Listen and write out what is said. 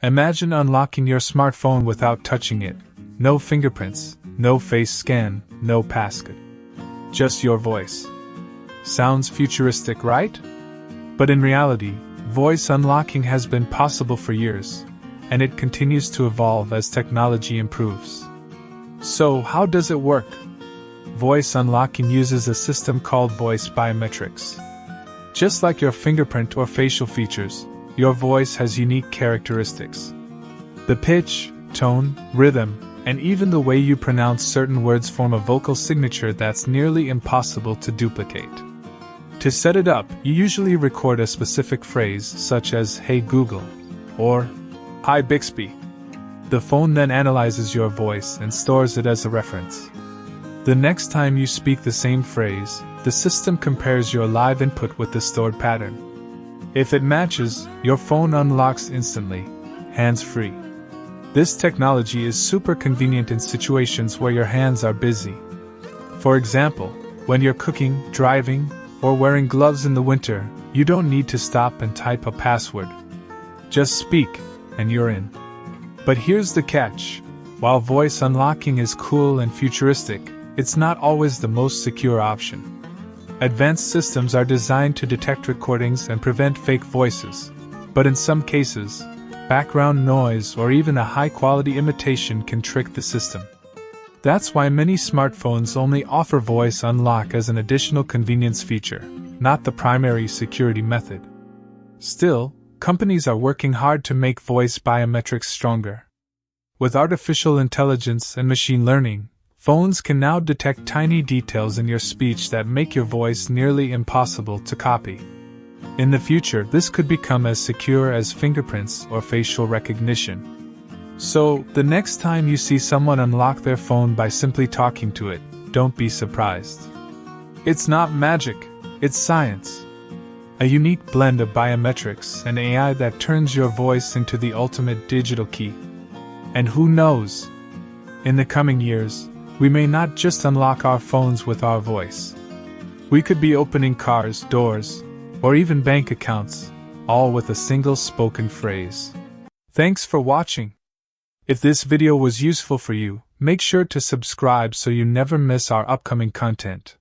Imagine unlocking your smartphone without touching it. No fingerprints, no face scan, no passcode. Just your voice. Sounds futuristic, right? But in reality, voice unlocking has been possible for years, and it continues to evolve as technology improves. So, how does it work? Voice unlocking uses a system called voice biometrics. Just like your fingerprint or facial features, your voice has unique characteristics. The pitch, tone, rhythm, and even the way you pronounce certain words form a vocal signature that's nearly impossible to duplicate. To set it up, you usually record a specific phrase such as "Hey Google" or "Hi Bixby." The phone then analyzes your voice and stores it as a reference. The next time you speak the same phrase, the system compares your live input with the stored pattern. If it matches, your phone unlocks instantly, hands-free. This technology is super convenient in situations where your hands are busy. For example, when you're cooking, driving, or wearing gloves in the winter, you don't need to stop and type a password. Just speak, and you're in. But here's the catch. While voice unlocking is cool and futuristic, it's not always the most secure option. Advanced systems are designed to detect recordings and prevent fake voices, but in some cases, background noise or even a high-quality imitation can trick the system. That's why many smartphones only offer voice unlock as an additional convenience feature, not the primary security method. Still, companies are working hard to make voice biometrics stronger. With artificial intelligence and machine learning, phones can now detect tiny details in your speech that make your voice nearly impossible to copy. In the future, this could become as secure as fingerprints or facial recognition. So, the next time you see someone unlock their phone by simply talking to it, don't be surprised. It's not magic, it's science. A unique blend of biometrics and AI that turns your voice into the ultimate digital key. And who knows? In the coming years, we may not just unlock our phones with our voice. We could be opening cars, doors, or even bank accounts, all with a single spoken phrase. Thanks for watching. If this video was useful for you, make sure to subscribe so you never miss our upcoming content.